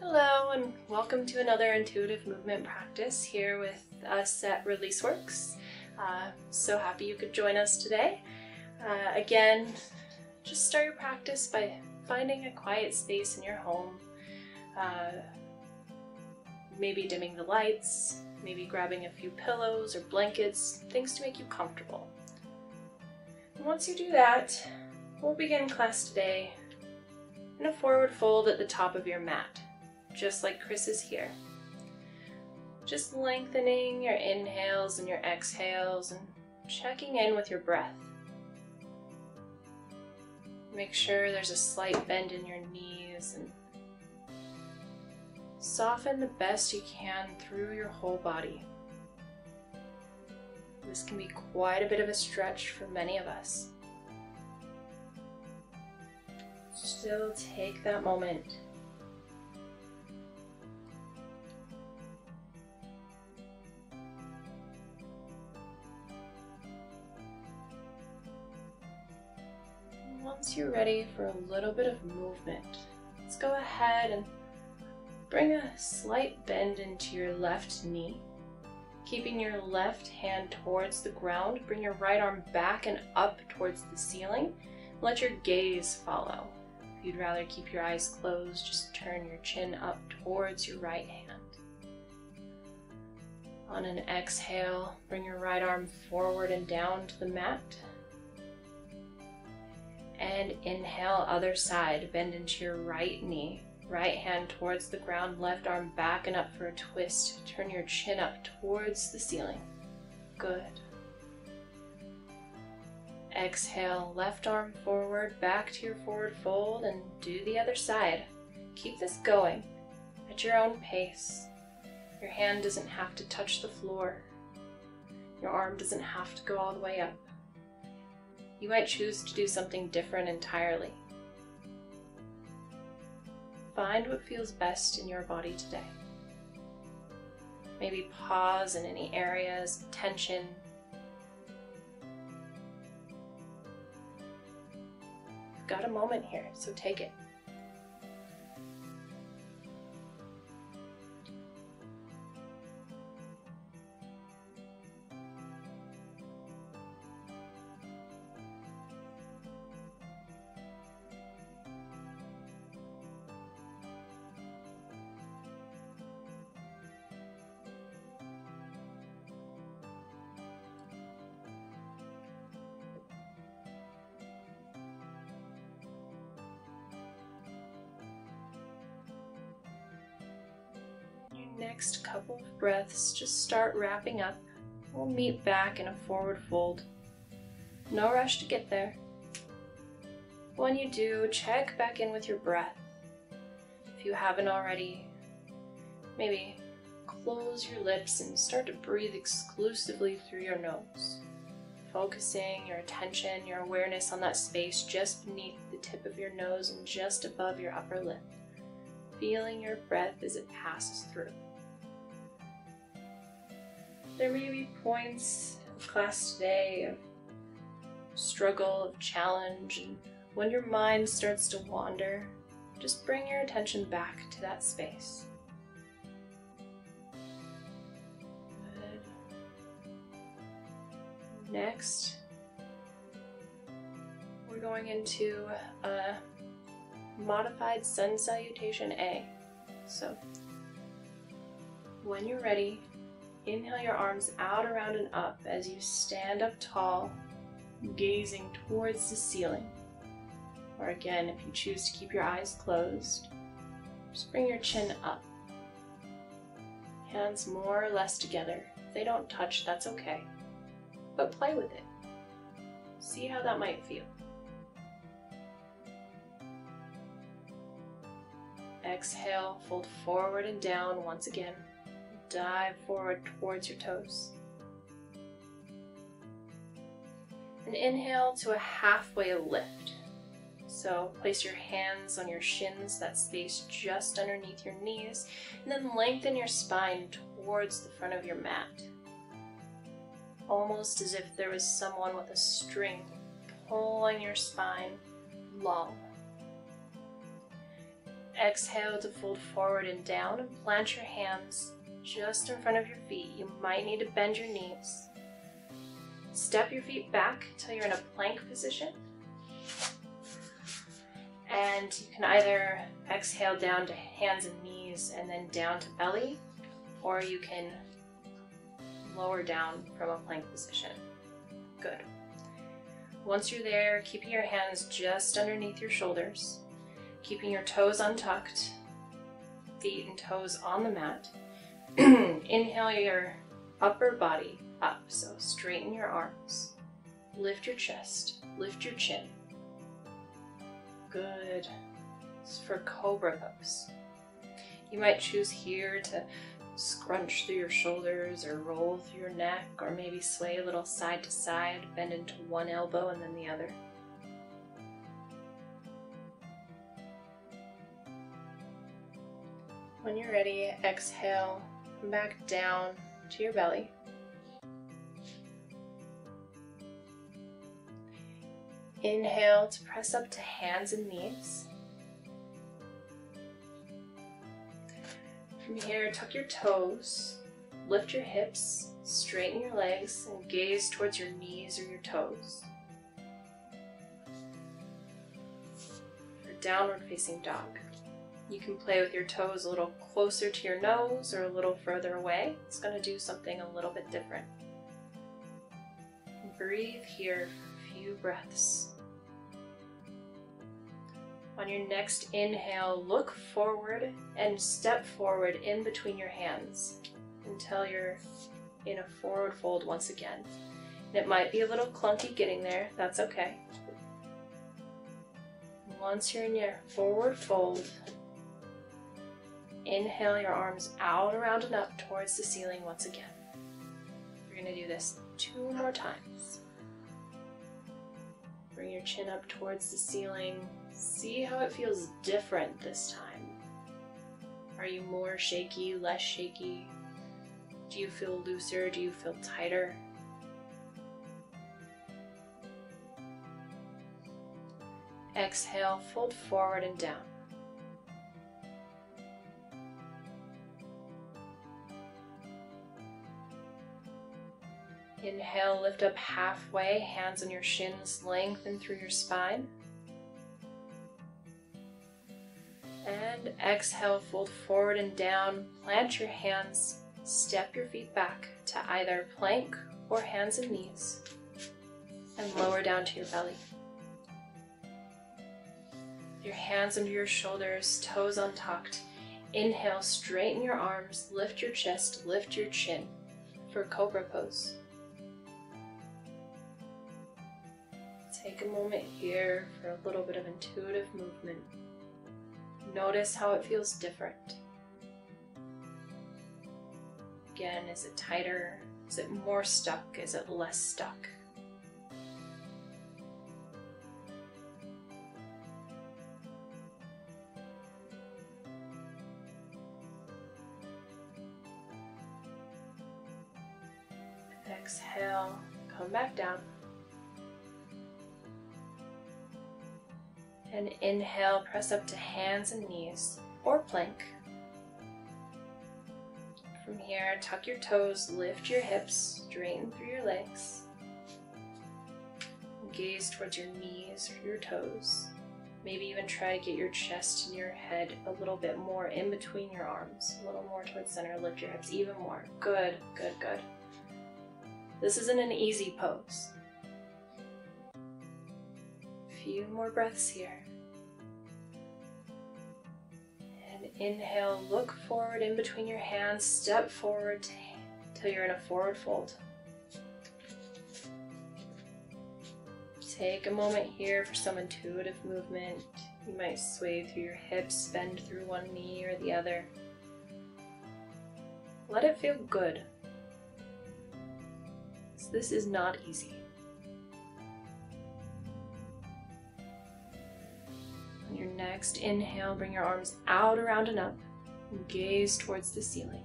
Hello and welcome to another intuitive movement practice here with us at ReleaseWorks. So happy you could join us today. Again, just start your practice by finding a quiet space in your home. Maybe dimming the lights, maybe grabbing a few pillows or blankets, things to make you comfortable. And once you do that, we'll begin class today in a forward fold at the top of your mat, just like Chris is here. Just lengthening your inhales and your exhales and checking in with your breath. Make sure there's a slight bend in your knees and soften the best you can through your whole body. This can be quite a bit of a stretch for many of us. Still take that moment. Once you're ready for a little bit of movement, let's go ahead and bring a slight bend into your left knee. Keeping your left hand towards the ground, bring your right arm back and up towards the ceiling. Let your gaze follow. If you'd rather keep your eyes closed, just turn your chin up towards your right hand. On an exhale, bring your right arm forward and down to the mat. And inhale, other side, bend into your right knee. Right hand towards the ground, left arm back and up for a twist. Turn your chin up towards the ceiling. Good. Exhale, left arm forward, back to your forward fold, and do the other side. Keep this going at your own pace. Your hand doesn't have to touch the floor. Your arm doesn't have to go all the way up. You might choose to do something different entirely. Find what feels best in your body today. Maybe pause in any areas of tension. You've got a moment here, so take it. Next couple of breaths, just start wrapping up. We'll meet back in a forward fold. No rush to get there. When you do, check back in with your breath. If you haven't already, maybe close your lips and start to breathe exclusively through your nose. Focusing your attention, your awareness on that space just beneath the tip of your nose and just above your upper lip. Feeling your breath as it passes through. There may be points of class today of struggle, of challenge, and when your mind starts to wander, just bring your attention back to that space. Good. Next, we're going into a modified sun salutation A. So, when you're ready, inhale your arms out, around, and up as you stand up tall, gazing towards the ceiling. Or again, if you choose to keep your eyes closed, just bring your chin up. Hands more or less together. If they don't touch, that's okay. But play with it. See how that might feel. Exhale, fold forward and down once again. Dive forward towards your toes. And inhale to a halfway lift. So place your hands on your shins, that space just underneath your knees, and then lengthen your spine towards the front of your mat. Almost as if there was someone with a string pulling your spine long. Exhale to fold forward and down and plant your hands just in front of your feet. You might need to bend your knees. Step your feet back until you're in a plank position. And you can either exhale down to hands and knees and then down to belly, or you can lower down from a plank position. Good. Once you're there, keeping your hands just underneath your shoulders, keeping your toes untucked, feet and toes on the mat. Inhale your upper body up, so straighten your arms, lift your chest, lift your chin. Good. This is for Cobra Pose. You might choose here to scrunch through your shoulders or roll through your neck, or maybe sway a little side to side, bend into one elbow and then the other. When you're ready, exhale, come back down to your belly. Inhale to press up to hands and knees. From here, tuck your toes, lift your hips, straighten your legs, and gaze towards your knees or your toes. For downward facing dog, you can play with your toes a little closer to your nose or a little further away. It's going to do something a little bit different. Breathe here for a few breaths. On your next inhale, look forward and step forward in between your hands until you're in a forward fold once again. And it might be a little clunky getting there, that's okay. Once you're in your forward fold, inhale your arms out, around, and up towards the ceiling once again. We're going to do this 2 more times. Bring your chin up towards the ceiling. See how it feels different this time. Are you more shaky, less shaky? Do you feel looser? Do you feel tighter? Exhale, fold forward and down. Inhale, lift up halfway, hands on your shins, lengthen through your spine. And exhale, fold forward and down, plant your hands, step your feet back to either plank or hands and knees, and lower down to your belly. Your hands under your shoulders, toes untucked. Inhale, straighten your arms, lift your chest, lift your chin for Cobra Pose. Take a moment here for a little bit of intuitive movement. Notice how it feels different. Again, is it tighter? Is it more stuck? Is it less stuck? Exhale, come back down. And inhale, press up to hands and knees or plank. From here, tuck your toes, lift your hips, straighten through your legs. Gaze towards your knees or your toes. Maybe even try to get your chest and your head a little bit more in between your arms, a little more towards center. Lift your hips even more. Good, good, good. This isn't an easy pose. Few more breaths here. And inhale, look forward in between your hands, step forward till you're in a forward fold. Take a moment here for some intuitive movement. You might sway through your hips, bend through one knee or the other. Let it feel good. This is not easy. On your next inhale, bring your arms out, around, and up, and gaze towards the ceiling.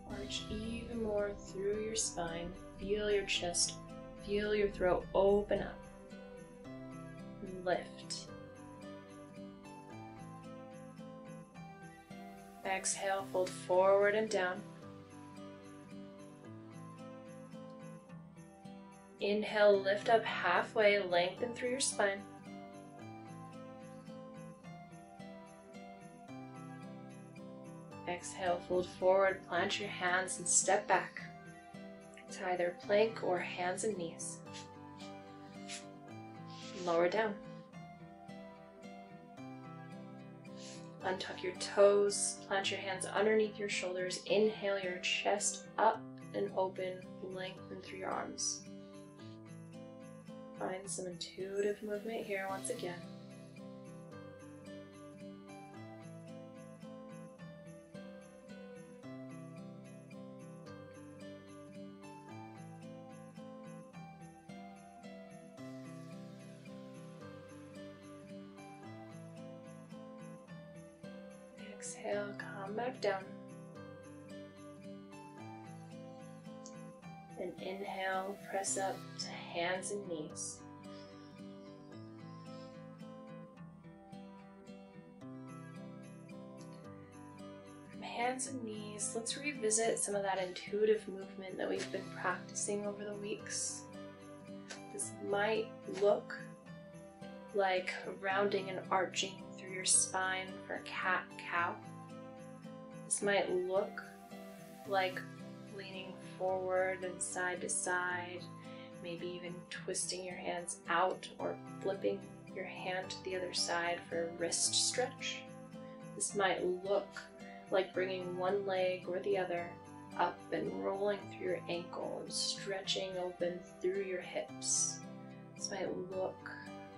Arch even more through your spine. Feel your chest Feel your throat open up and lift. Exhale, fold forward and down. Inhale, lift up halfway, lengthen through your spine. Exhale, fold forward, plant your hands and step back to either plank or hands and knees. Lower down. Untuck your toes, plant your hands underneath your shoulders. Inhale your chest up and open, lengthen through your arms. Find some intuitive movement here once again. Exhale, come back down. And inhale, press up to hands and knees. From hands and knees, let's revisit some of that intuitive movement that we've been practicing over the weeks. This might look like rounding and arching through your spine for cat-cow. This might look like leaning forward and side to side, maybe even twisting your hands out or flipping your hand to the other side for a wrist stretch. This might look like bringing one leg or the other up and rolling through your ankle and stretching open through your hips. This might look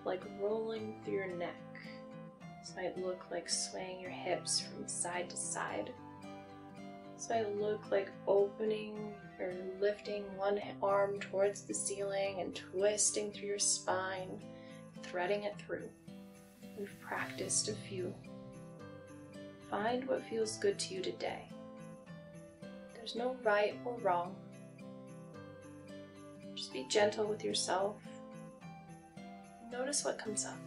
like rolling through your neck. This might look like swaying your hips from side to side. This might look like opening or lifting one arm towards the ceiling and twisting through your spine, threading it through. We've practiced a few. Find what feels good to you today. There's no right or wrong. Just be gentle with yourself. Notice what comes up.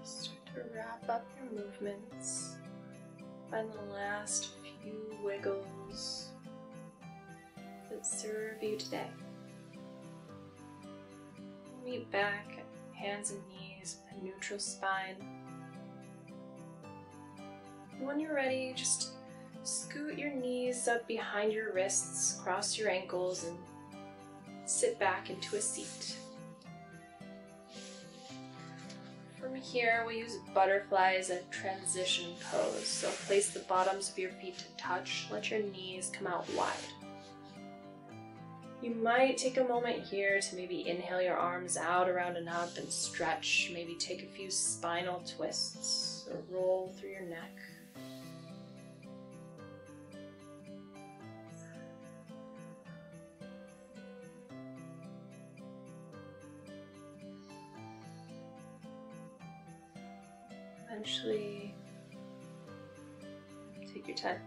Start to wrap up your movements. Find the last few wiggles that serve you today. Meet back at hands and knees with a neutral spine. And when you're ready, just scoot your knees up behind your wrists, cross your ankles, and sit back into a seat. From here, we'll use butterfly as a transition pose. So place the bottoms of your feet to touch. Let your knees come out wide. You might take a moment here to maybe inhale your arms out, around and up and stretch. Maybe take a few spinal twists or roll through your neck. Eventually, take your time.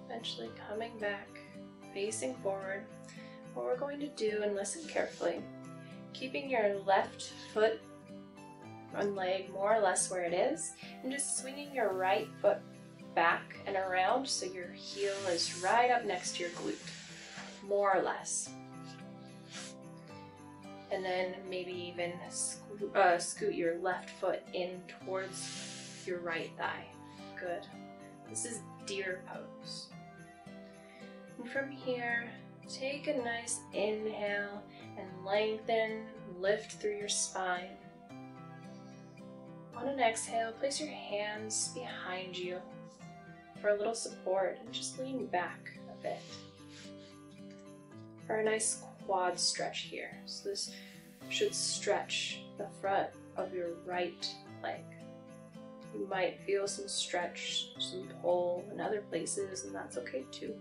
Eventually coming back, facing forward. What we're going to do, and listen carefully, keeping your left foot and leg more or less where it is, and just swinging your right foot back and around so your heel is right up next to your glute, more or less. And then maybe even scoot your left foot in towards your right thigh. Good. This is deer pose. And from here, take a nice inhale and lengthen, lift through your spine. On an exhale, place your hands behind you for a little support and just lean back a bit for a nice quad stretch here. So this should stretch the front of your right leg. You might feel some stretch, some pull in other places, and that's okay too.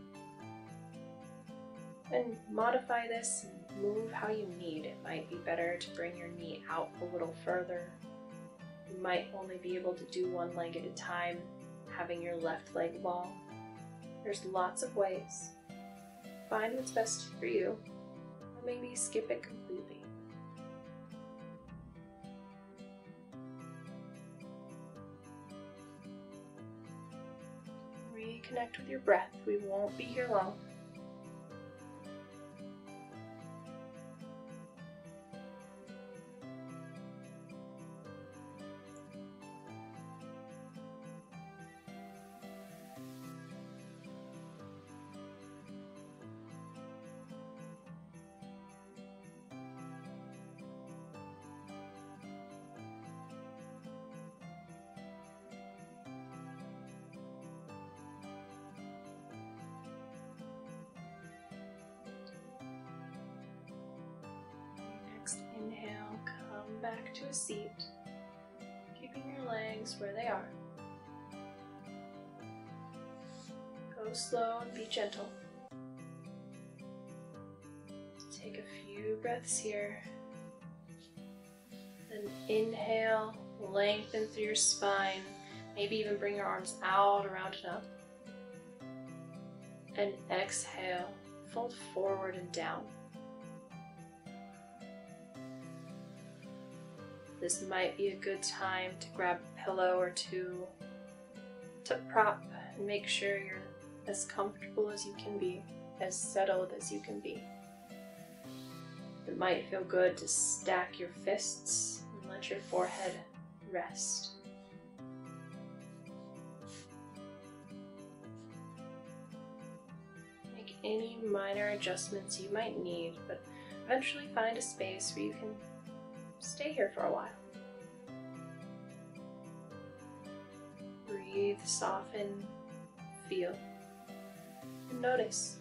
And modify this and move how you need. It might be better to bring your knee out a little further. You might only be able to do one leg at a time, having your left leg long. There's lots of ways. Find what's best for you, or maybe skip it completely. Reconnect with your breath. We won't be here long. Next inhale, come back to a seat, keeping your legs where they are. Go slow and be gentle. Take a few breaths here. Then inhale, lengthen through your spine. Maybe even bring your arms out, around and up. And exhale, fold forward and down. This might be a good time to grab a pillow or two to prop and make sure you're as comfortable as you can be, as settled as you can be. It might feel good to stack your fists and let your forehead rest. Make any minor adjustments you might need, but eventually find a space where you can stay here for a while. Breathe, soften, feel, and notice.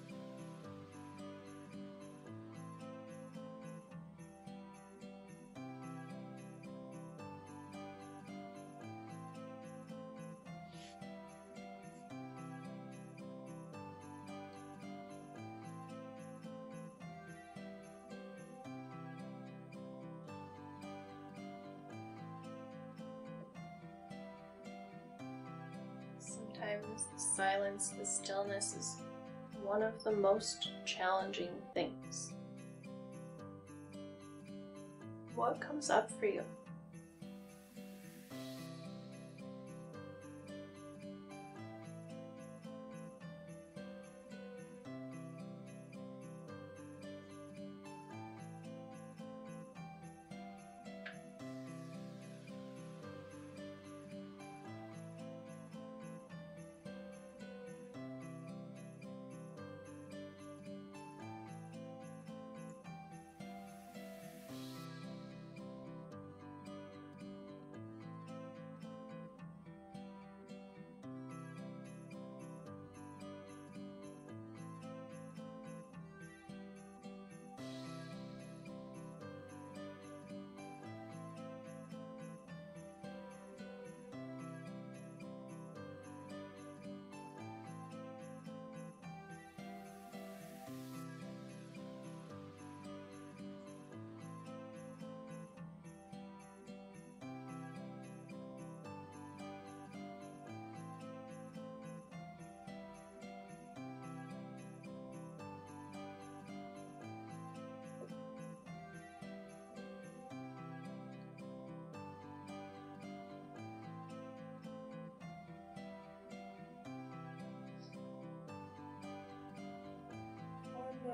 Sometimes the silence, the stillness is one of the most challenging things. What comes up for you?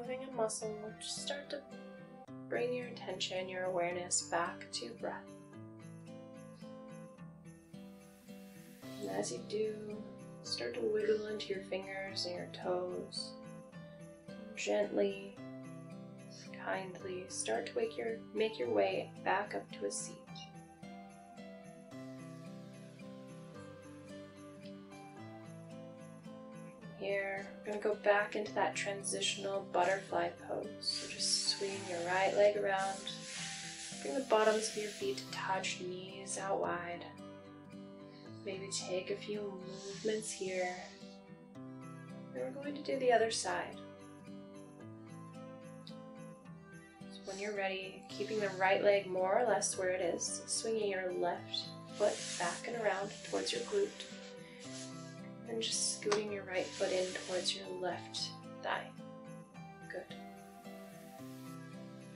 moving a muscle, just start to bring your attention, your awareness back to your breath. And as you do, start to wiggle into your fingers and your toes. Gently, kindly start to make your way back up to a seat. Here, we're going to go back into that transitional butterfly pose. So just swing your right leg around. Bring the bottoms of your feet to touch, knees out wide. Maybe take a few movements here. And we're going to do the other side. So when you're ready, keeping the right leg more or less where it is, swinging your left foot back and around towards your glute. And just scooting your right foot in towards your left thigh. Good.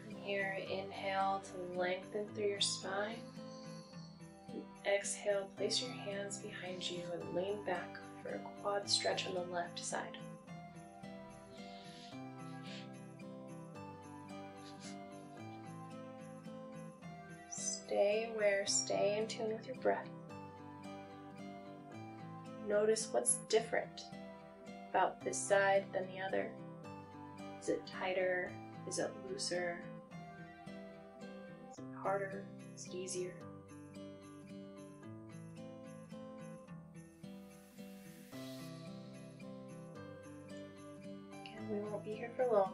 From here, inhale to lengthen through your spine. And exhale, place your hands behind you and lean back for a quad stretch on the left side. Stay aware, stay in tune with your breath. Notice what's different about this side than the other. Is it tighter? Is it looser? Is it harder? Is it easier? Again, we won't be here for long.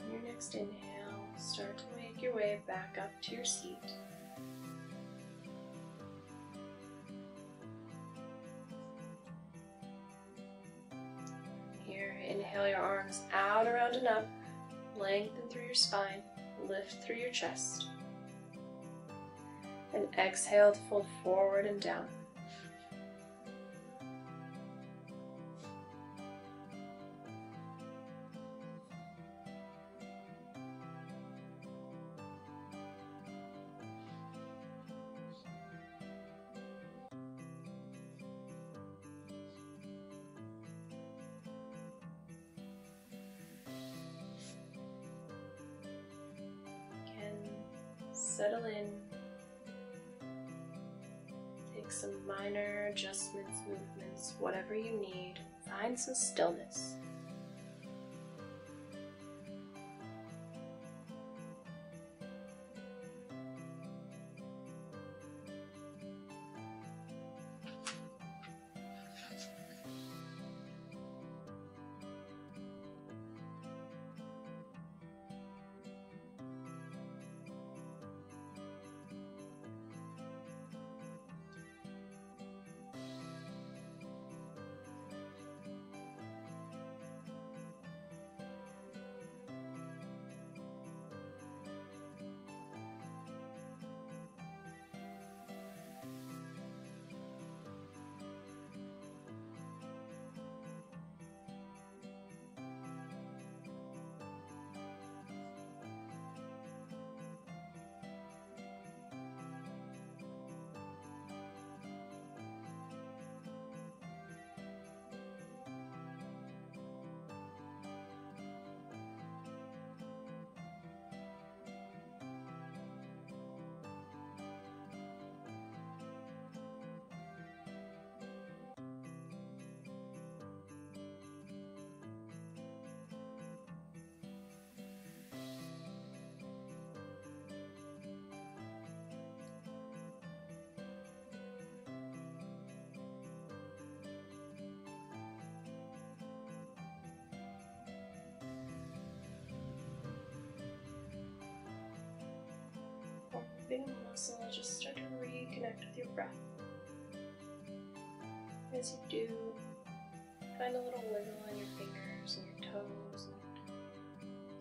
On your next inhale, start to make your way back up to your seat. Here, inhale your arms out, around and up, lengthen through your spine, lift through your chest. And exhale to fold forward and down. Settle in. Take some minor adjustments, movements, whatever you need. Find some stillness. gripping a muscle, just start to reconnect with your breath. As you do, find a little wiggle in your fingers and your toes, and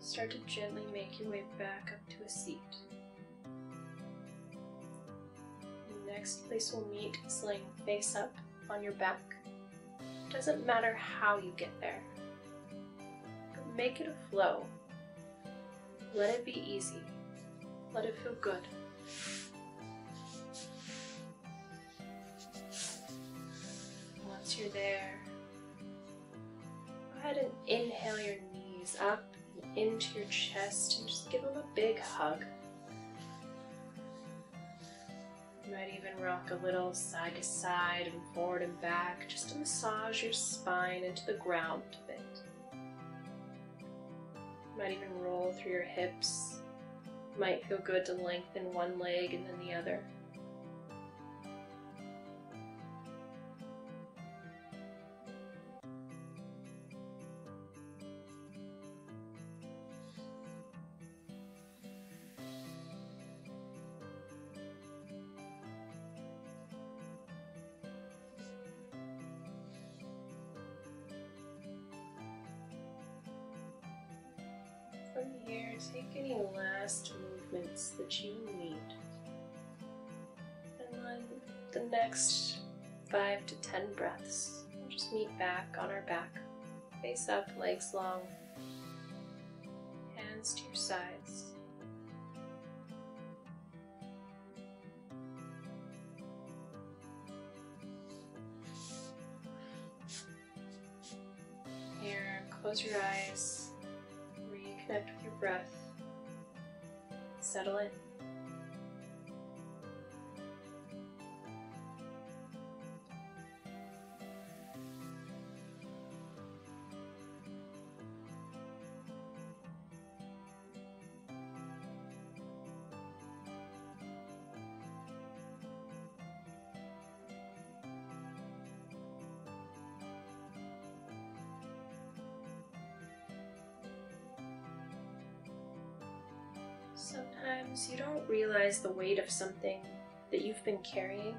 start to gently make your way back up to a seat. The next place we'll meet is laying face up on your back. It doesn't matter how you get there, but make it a flow. Let it be easy. Let it feel good. Once you're there, go ahead and inhale your knees up and into your chest and just give them a big hug. You might even rock a little side to side and forward and back just to massage your spine into the ground a bit. You might even roll through your hips. It might feel good to lengthen one leg and then the other. From here, take any last movements that you need. And then the next 5 to 10 breaths, we'll just meet back on our back, face up, legs long, hands to your sides. Here, close your eyes. Connect with your breath. Settle in. Sometimes you don't realize the weight of something that you've been carrying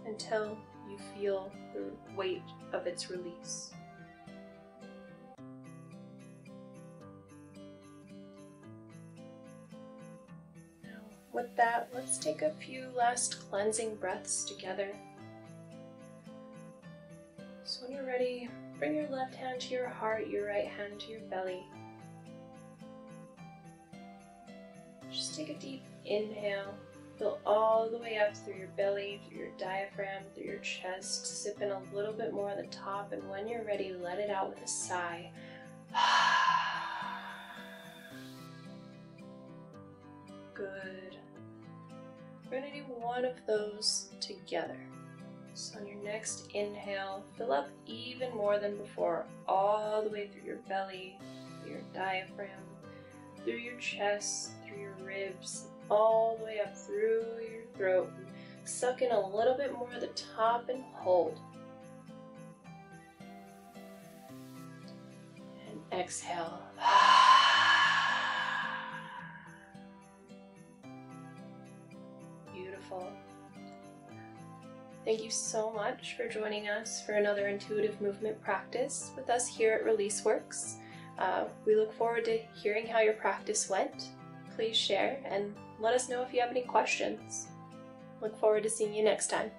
until you feel the weight of its release. Now, with that, let's take a few last cleansing breaths together. So when you're ready, bring your left hand to your heart, your right hand to your belly. Just take a deep inhale, fill all the way up through your belly, through your diaphragm, through your chest, sip in a little bit more at the top, and when you're ready, let it out with a sigh. Good. We're going to do one of those together. So on your next inhale, fill up even more than before, all the way through your belly, through your diaphragm, through your chest, through your ribs, all the way up through your throat. Suck in a little bit more at the top and hold. And exhale. Beautiful. Thank you so much for joining us for another intuitive movement practice with us here at ReleaseWorks. We look forward to hearing how your practice went. Please share and let us know if you have any questions. Look forward to seeing you next time.